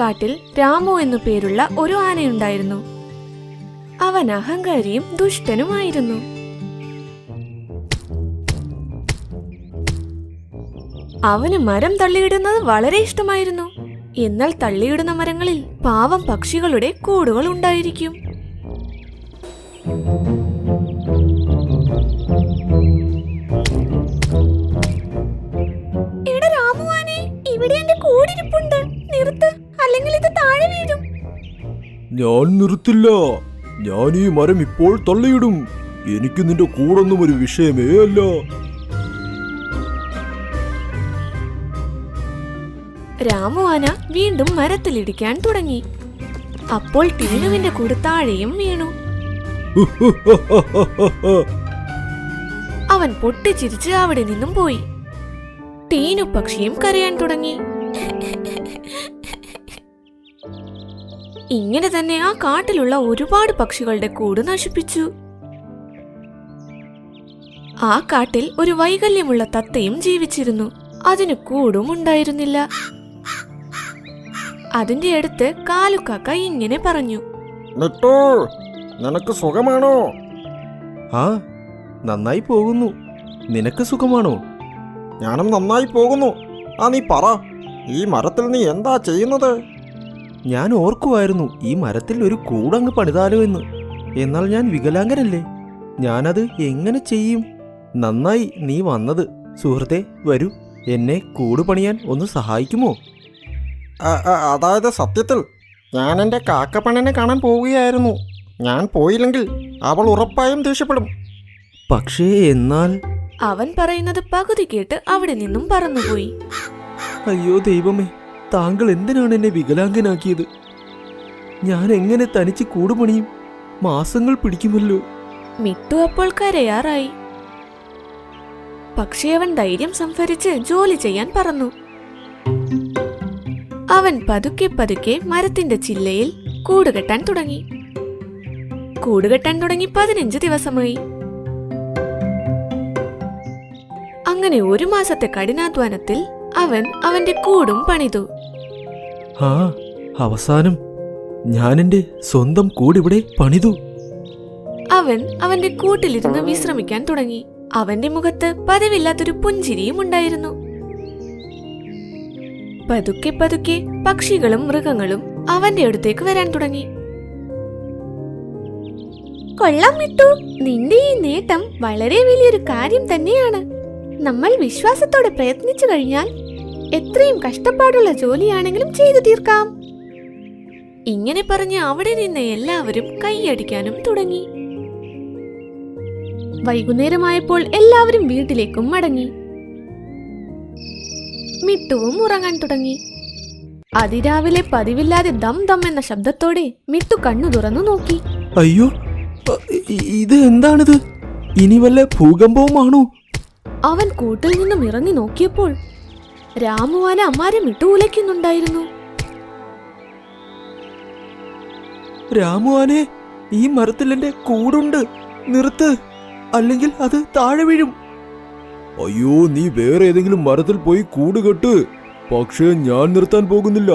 കാട്ടിൽ രാമു എന്നു പേരുള്ള ഒരു ആനയുണ്ടായിരുന്നു. അവൻ അഹങ്കാരിയും ദുഷ്ടനുമായിരുന്നു. അവന് മരം തള്ളിയിടുന്നത് വളരെ ഇഷ്ടമായിരുന്നു. എന്നാൽ തള്ളിയിടുന്ന മരങ്ങളിൽ പാവം പക്ഷികളുടെ കൂടുകൾ ഉണ്ടായിരിക്കും. എടാ രാമുവാനെ, ഇവിടെ എന്റെ കൂടിരിപ്പുണ്ട്, നിർത്ത്, അല്ലെങ്കിൽ ഇത് താഴെ വീഴും. ഞാൻ നിർത്തില്ല. ഞാൻ ഈ മരം ഇപ്പോൾ തള്ളിയിടും. എനിക്ക് നിന്റെ കൂടൊന്നും ഒരു വിഷയമേ അല്ല. രാമുവാന വീണ്ടും മരത്തിലിടിക്കാൻ തുടങ്ങി. അപ്പോൾ ടീനുവിന്റെ കൂട് താഴെയും വീണു. അവൻ പൊട്ടിച്ചിരിച്ച് അവിടെ നിന്നും പോയി. ടീനു പക്ഷിയും കരയാൻ തുടങ്ങി. ഇങ്ങനെ തന്നെ ആ കാട്ടിലുള്ള ഒരുപാട് പക്ഷികളുടെ കൂട് നശിപ്പിച്ചു. ആ കാട്ടിൽ ഒരു വൈകല്യമുള്ള തത്തയും ജീവിച്ചിരുന്നു. അതിന് കൂടും ഉണ്ടായിരുന്നില്ല. അതിന്റെ അടുത്ത് കാലുക്കാക്ക ഇങ്ങനെ പറഞ്ഞു: മിട്ടു, നിനക്ക് സുഖമാണോ? ആ, നന്നായി പോകുന്നു. നിനക്ക് സുഖമാണോ? ഞാനും നന്നായി പോകുന്നു. നീ പറ, ഈ മരത്തിൽ നീ എന്താ ചെയ്യുന്നത്? ഞാൻ ഓർക്കുമായിരുന്നു ഈ മരത്തിൽ ഒരു കൂടങ്ങ് പണിതാലോ എന്ന്. എന്നാൽ ഞാൻ വികലാംഗനല്ലേ, ഞാനത് എങ്ങനെ ചെയ്യും? നന്നായി നീ വന്നത്. സുഹൃത്തെ, വരൂ, എന്നെ കൂട് പണിയാൻ ഒന്ന് സഹായിക്കുമോ? അതായത് സത്യത്തിൽ ഞാൻ എൻ്റെ കാക്കപ്പണ്ണിനെ കാണാൻ പോവുകയായിരുന്നു. ഞാൻ പോയില്ലെങ്കിൽ അവൾ ഉറപ്പായും ദേഷ്യപ്പെടും. പക്ഷേ എന്നാൽ... അവൻ പറയുന്നത് പകുതി കേട്ട് അവിടെ നിന്നും പറന്നുപോയി. അയ്യോ ദൈവമേ, താങ്കൾ എന്തിനാണ് എന്നെ വികലാംഗനാക്കിയത്? ഞാൻ എങ്ങനെ തനിച്ച് കൂട് പണിയും? മാസങ്ങൾ പിടിക്കുമല്ലോ. മിട്ടു അപ്പോൾ കരയാറായി. പക്ഷേ അവൻ ധൈര്യം സംഭരിച്ച് ജോലി ചെയ്യാൻ പറന്നു. അവൻ പതുക്കെ പതുക്കെ മരത്തിന്റെ ചില്ലയിൽ കൂടുകെട്ടാൻ തുടങ്ങി. കൂടുകെട്ടാൻ തുടങ്ങി 15 ദിവസമായി. അങ്ങനെ 1 മാസത്തെ കഠിനാധ്വാനത്തിൽ അവൻ അവന്റെ കൂടും പണിതു. അവസാനം ഞാൻ എന്റെ സ്വന്തം കൂടിവിടെ പണിതു. അവൻ അവന്റെ കൂട്ടിലിരുന്ന് വിശ്രമിക്കാൻ തുടങ്ങി. അവന്റെ മുഖത്ത് പതിവില്ലാത്തൊരു പുഞ്ചിരിയും ഉണ്ടായിരുന്നു. പതുക്കെ പതുക്കെ പക്ഷികളും മൃഗങ്ങളും അവന്റെ അടുത്തേക്ക് വരാൻ തുടങ്ങി. കൊള്ളാം മിട്ടു, നിന്റെ ഈ നേട്ടം വളരെ വലിയൊരു കാര്യം തന്നെയാണ്. നമ്മൾ വിശ്വാസത്തോടെ പ്രയത്നിച്ചു കഴിഞ്ഞാൽ എത്രയും കഷ്ടപ്പാടുള്ള ജോലിയാണെങ്കിലും ചെയ്തു തീർക്കാം. ഇങ്ങനെ പറഞ്ഞ് അവിടെ നിന്ന് എല്ലാവരും കൈയടിക്കാനും തുടങ്ങി. വൈകുന്നേരമായപ്പോൾ എല്ലാവരും വീട്ടിലേക്കും മടങ്ങി. മിട്ടുവും ഉറങ്ങാൻ തുടങ്ങി. അതിരാവിലെ പതിവില്ലാതെ ദം ദം എന്ന ശബ്ദത്തോടെ മിട്ടു കണ്ണു തുറന്നു നോക്കി. അയ്യോ, ഇത് എന്താണിത്? ഇനി വല്ല ഭൂകമ്പവുമാണോ? അവൻ കൂട്ടിൽ നിന്നും ഇറങ്ങി നോക്കിയപ്പോൾ രാമുവാന അമ്മാരെ മിട്ടു ഉലയ്ക്കുന്നുണ്ടായിരുന്നു. രാമുവാനെ, ഈ മരത്തിൽ എന്റെ കൂടുണ്ട്, നിർത്ത്, അല്ലെങ്കിൽ അത് താഴെ വീഴും. അയ്യോ, നീ വേറെ ഏതെങ്കിലും മരത്തിൽ പോയി കൂട് കെട്ട്. പക്ഷേ ഞാൻ നിർത്താൻ പോകുന്നില്ല.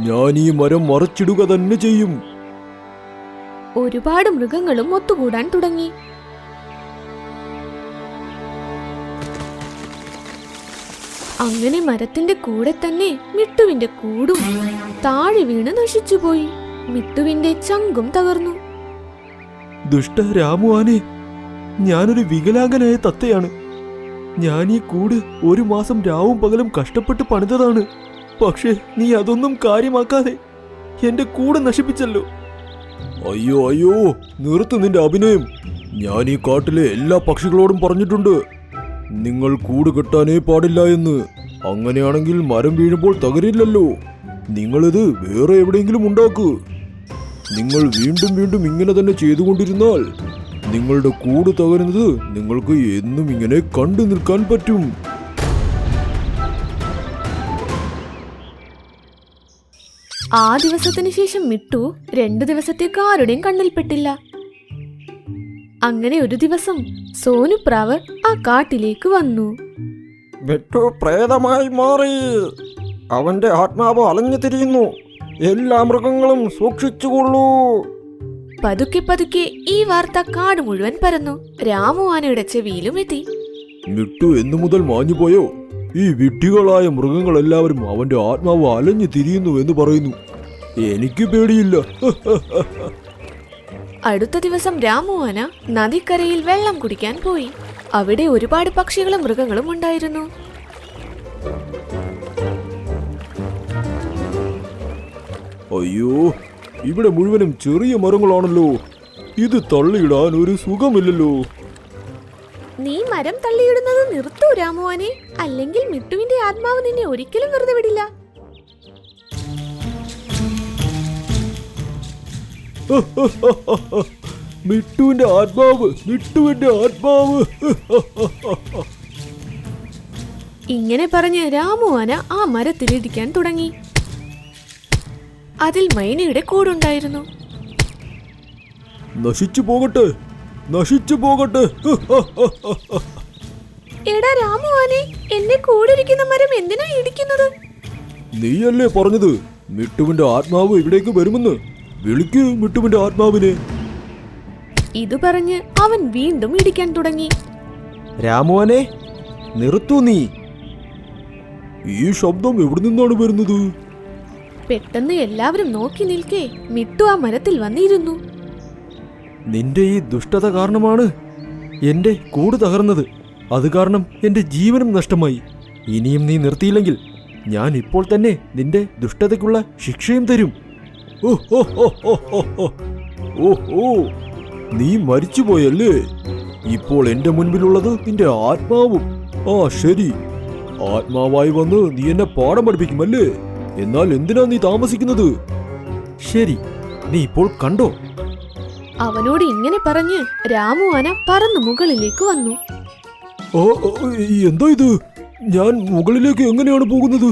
ഞാൻ ഈ മരം മറച്ചിടുക തന്നെ ചെയ്യും. ഒരുപാട് മൃഗങ്ങളും ഒത്തുകൂടാൻ തുടങ്ങി. അങ്ങനെ മരത്തിന്റെ കൂടെ തന്നെ മിട്ടുവിന്റെ കൂടും താഴെ വീണ് നശിച്ചുപോയി. മിട്ടുവിന്റെ ചങ്കും തകർന്നു. ദുഷ്ട രാമുവാനെ, ഞാനൊരു വികലാംഗനായ തത്തയാണ്. ഞാൻ ഈ കൂട് 1 മാസം രാവും പകലും കഷ്ടപ്പെട്ട് പണിതതാണ്. പക്ഷേ നീ അതൊന്നും കാര്യമാക്കാതെ എന്റെ കൂട് നശിപ്പിച്ചല്ലോ. അയ്യോ അയ്യോ, നിർത്ത് നിന്റെ അഭിനയം. ഞാൻ ഈ കാട്ടിലെ എല്ലാ പക്ഷികളോടും പറഞ്ഞിട്ടുണ്ട്, നിങ്ങൾ കൂട് കെട്ടാനേ പാടില്ല എന്ന്. അങ്ങനെയാണെങ്കിൽ മരം വീഴുമ്പോൾ തകരില്ലല്ലോ. നിങ്ങളിത് വേറെ എവിടെയെങ്കിലും ഉണ്ടാക്കൂ. നിങ്ങൾ വീണ്ടും വീണ്ടും ഇങ്ങനെ തന്നെ ചെയ്തുകൊണ്ടിരുന്നാൽ നിങ്ങളുടെ കൂട് തകരുന്നത് നിങ്ങൾക്ക് എന്നും ഇങ്ങനെ കണ്ടു നിൽക്കാൻ പറ്റും. ആ ദിവസത്തിന് ശേഷം മിട്ടു 2 ദിവസത്തേക്ക് ആരുടെയും കണ്ണിൽപ്പെട്ടില്ല. അങ്ങനെ ഒരു ദിവസം സോനുപ്രാവ് ആ കാട്ടിലേക്ക് വന്നു. മിട്ടു പ്രേതമായി മാറി. അവന്റെ ആത്മാവ് അലഞ്ഞു തിരിയുന്നു. എല്ലാ മൃഗങ്ങളും സൂക്ഷിച്ചുകൊള്ളൂ. പതുക്കെ പതുക്കെ ഈ വാർത്ത കാട് മുഴുവൻ പരന്നു. രാമു ആനയുടെ ചെവിയിലും എത്തി. മിട്ടു എന്നു മുതൽ മാഞ്ഞുപോയോ? ഈ വിഡ്ഢികളായ മൃഗങ്ങളെല്ലാവരും അവന്റെ ആത്മാവ് അലഞ്ഞു തിരിയുന്നു എന്ന് പറയുന്നു. എനിക്ക് പേടിയില്ല. അടുത്ത ദിവസം രാമു ആന നദിക്കരയിൽ വെള്ളം കുടിക്കാൻ പോയി. അവിടെ ഒരുപാട് പക്ഷികളും മൃഗങ്ങളും ഉണ്ടായിരുന്നു. അയ്യോ, ഇവിടെ മുഴുവനും ചെറിയ മരങ്ങളാണല്ലോ. ഇത് തള്ളിയിടാൻ ഒരു സുഖമില്ലല്ലോ. നീ മരം തള്ളിയിടുന്നത് നിർത്തൂ രാമുവാനെ, അല്ലെങ്കിൽ മിട്ടുവിന്റെ ആത്മാവ് നിന്നെ ഒരിക്കലും വെറുതെ വിടില്ല. മിട്ടുവിന്റെ ആത്മാവ്, മിട്ടുവിന്റെ ആത്മാവ്. ഇങ്ങനെ പറഞ്ഞ് രാമുവാന ആ മരത്തിലിരിക്കാൻ തുടങ്ങി. അതിൽ മൈനയുടെ കൂടുണ്ടായിരുന്നു. നശിച്ചു പോകട്ടെ, നശിച്ചു പോകട്ടെ. എടാ രാമുവാനെ, എന്നെ കൂടിരിക്കുന്ന മരം എന്തിനാ ഇടിക്കുന്നത്? നീയല്ലേ പറഞ്ഞത് മിട്ടുവിന്റെ ആത്മാവ് ഇവിടേക്ക് വരുമെന്ന്? വിളിക്ക് മിട്ടുവിന്റെ ആത്മാവിനെ. ഇത് പറഞ്ഞ് അവൻ വീണ്ടും ഇടിക്കാൻ തുടങ്ങി. രാമുവനെ, നിർത്തു നീ. ഈ ശബ്ദം എവിടെ നിന്നാണ് വരുന്നത്? പെട്ടെന്ന് എല്ലാവരും നോക്കി നിൽക്കേ മിട്ടു ആ മരത്തിൽ വന്നിരുന്നു. നിന്റെ ഈ ദുഷ്ടത കാരണമാണ് എന്റെ കൂട് തകർന്നത്. അത് കാരണം എന്റെ ജീവനും നഷ്ടമായി. ഇനിയും നീ നിർത്തിയില്ലെങ്കിൽ ഞാൻ ഇപ്പോൾ തന്നെ നിന്റെ ദുഷ്ടതയ്ക്കുള്ള ശിക്ഷയും തരും. ഓഹോ, നീ മരിച്ചുപോയല്ലേ? ഇപ്പോൾ എന്റെ മുൻപിലുള്ളത് നിന്റെ ആത്മാവും. ആ ശരി, ആത്മാവായി വന്ന് നീ എന്നെ പാഠം പഠിപ്പിക്കുമല്ലേ? എന്നാൽ എന്തിനാ നീ താമസിക്കുന്നത്? ശരി, നീ ഇപ്പോൾ കണ്ടോ? അവനോട് ഇങ്ങനെ പറഞ്ഞ് രാമുവാന പറന്നു മുകളിലേക്ക് വന്നു. എന്താ ഇത്? ഞാൻ മുകളിലേക്ക് എങ്ങനെയാണ് പോകുന്നത്?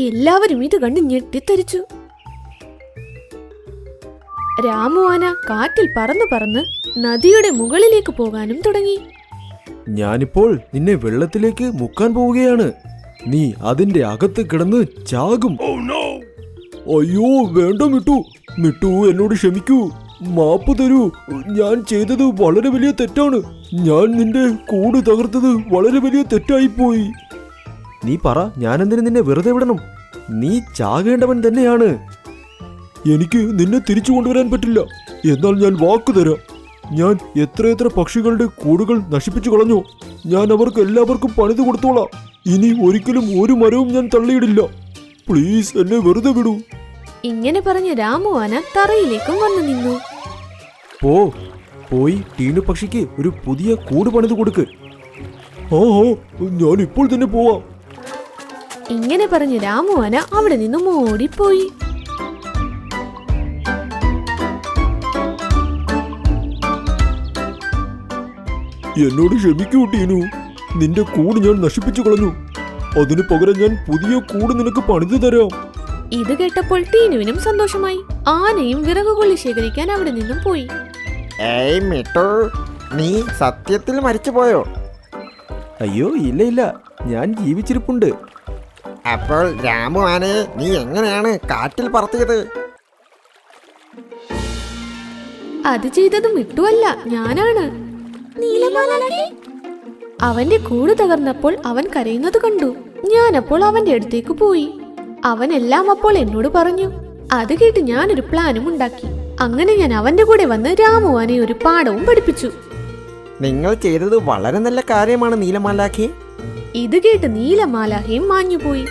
എല്ലാവരും ഇത് കണ്ട് ഞെട്ടിത്തെറിച്ചു. രാമുവാന കാറ്റിൽ പറന്ന് പറന്ന് നദിയുടെ മുകളിലേക്ക് പോകാനും തുടങ്ങി. ഞാനിപ്പോൾ നിന്നെ വെള്ളത്തിലേക്ക് മുക്കാൻ പോവുകയാണ്. നീ അതിന്റെ അകത്ത് കിടന്ന് ചാകും. അയ്യോ വേണ്ട മിട്ടു, മിട്ടു എന്നോട് ക്ഷമിക്കൂ, മാപ്പ് തരൂ. ഞാൻ ചെയ്തത് വളരെ വലിയ തെറ്റാണ്. ഞാൻ നിന്റെ കൂട് തകർത്തത് വളരെ വലിയ തെറ്റായിപ്പോയി. നീ പറ, ഞാനെന്തിനു നിന്നെ വെറുതെ വിടണം? നീ ചാകേണ്ടവൻ തന്നെയാണ്. എനിക്ക് നിന്നെ തിരിച്ചു കൊണ്ടുവരാൻ പറ്റില്ല. എന്നാൽ ഞാൻ വാക്കു തരാം. ഞാൻ എത്രയെത്ര പക്ഷികളുടെ കൂടുകൾ നശിപ്പിച്ചു കളഞ്ഞു. ഞാൻ അവർക്ക് എല്ലാവർക്കും പണിത് കൊടുത്തോളാം. ഇനി ഒരിക്കലും ഒരു മരവും ഞാൻ തള്ളിയിടില്ല. പ്ലീസ് എന്നെ വെറുതെ വിടൂ. ഇങ്ങനെ പറഞ്ഞ് രാമുവാന തറയിലേക്കും വന്നു നിന്നു. പോയി ടീനു പക്ഷിക്ക് ഒരു പുതിയ കൂട് പണിത് കൊടുക്ക്. ഞാൻ ഇപ്പോൾ തന്നെ പോവാം. ഇങ്ങനെ പറഞ്ഞ് രാമുവാന അവിടെ നിന്നും ഓടിപ്പോയി. എന്നോട് ക്ഷമിക്കൂ ടീനു, നിന്റെ കൂട് ഞാൻ നശിപ്പിച്ചു കളഞ്ഞു. അതിനു പകരം ഞാൻ പുതിയ കൂട് നിനക്ക് പണിതു തരാം. ഇത് കേട്ടപ്പോൾ ടീനുവിനും സന്തോഷമായി. ആനയും വിറകുകൊള്ളി ശേഖരിക്കാൻ അവിടെ നിന്നും പോയി. ഏയ് മിട്ടു, നീ സത്യത്തിൽ മരിച്ചുപോയോ? അയ്യോ ഇല്ല, ഞാൻ ജീവിച്ചിരിപ്പുണ്ട്. അപ്പോൾ രാമു ആനയെ നീ എങ്ങനെയാണ് കാറ്റിൽ പറത്തിയത്? അത് ചെയ്തത് മിട്ടുവല്ല, ഞാനാണ്. അവന്റെ കൂട് തകർന്നപ്പോൾ അവൻ കരയുന്നത് കണ്ടു. ഞാനപ്പോൾ അവന്റെ അടുത്തേക്ക് പോയി. അവനെല്ലാം അപ്പോൾ എന്നോട് പറഞ്ഞു. അത് കേട്ട് ഞാനൊരു പ്ലാനും ഉണ്ടാക്കി. അങ്ങനെ ഞാൻ അവന്റെ കൂടെ വന്ന് രാമുവാനെ ഒരു പാഠവും പഠിപ്പിച്ചു. നിങ്ങൾ ചെയ്തത് വളരെ നല്ല കാര്യമാണ് നീലമാലാഖി. ഇത് കേട്ട് നീലമാലാഹയും മാഞ്ഞുപോയി.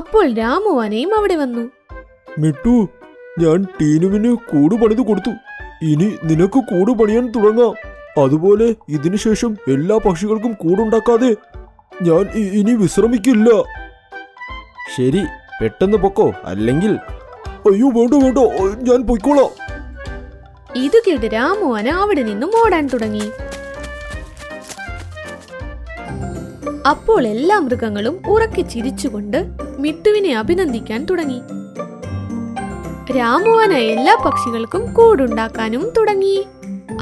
അപ്പോൾ രാമുവാനയും അവിടെ വന്നു. മിട്ടു, ഞാൻ ടീനുവിന് കൂട് പണിത് കൊടുത്തു. ഇനി നിനക്ക് കൂട് പണിയാൻ തുടങ്ങാം. അതുപോലെ ഇതിനുശേഷം എല്ലാ പക്ഷികൾക്കും കൂടുണ്ടാക്കാതെ ഞാൻ ഇനി വിശ്രമിക്കില്ല. ശരി, പെട്ടെന്ന് പൊക്കോ, അല്ലെങ്കിൽ അയ്യോ വേണ്ട, ഞാൻ പൊയ്ക്കോളാം. ഇത് കേട്ട് രാമുവാന അവിടെ നിന്നും ഓടാൻ തുടങ്ങി. അപ്പോൾ എല്ലാ മൃഗങ്ങളും ഉറക്കെ ചിരിച്ചുകൊണ്ട് മിട്ടുവിനെ അഭിനന്ദിക്കാൻ തുടങ്ങി. രാമുവാന എല്ലാ പക്ഷികൾക്കും കൂടുണ്ടാക്കാനും തുടങ്ങി.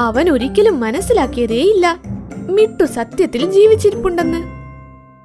അവൻ ഒരിക്കലും മനസ്സിലാക്കിയതേയില്ല മിട്ടു സത്യത്തിൽ ജീവിച്ചിരിപ്പുണ്ടെന്ന്.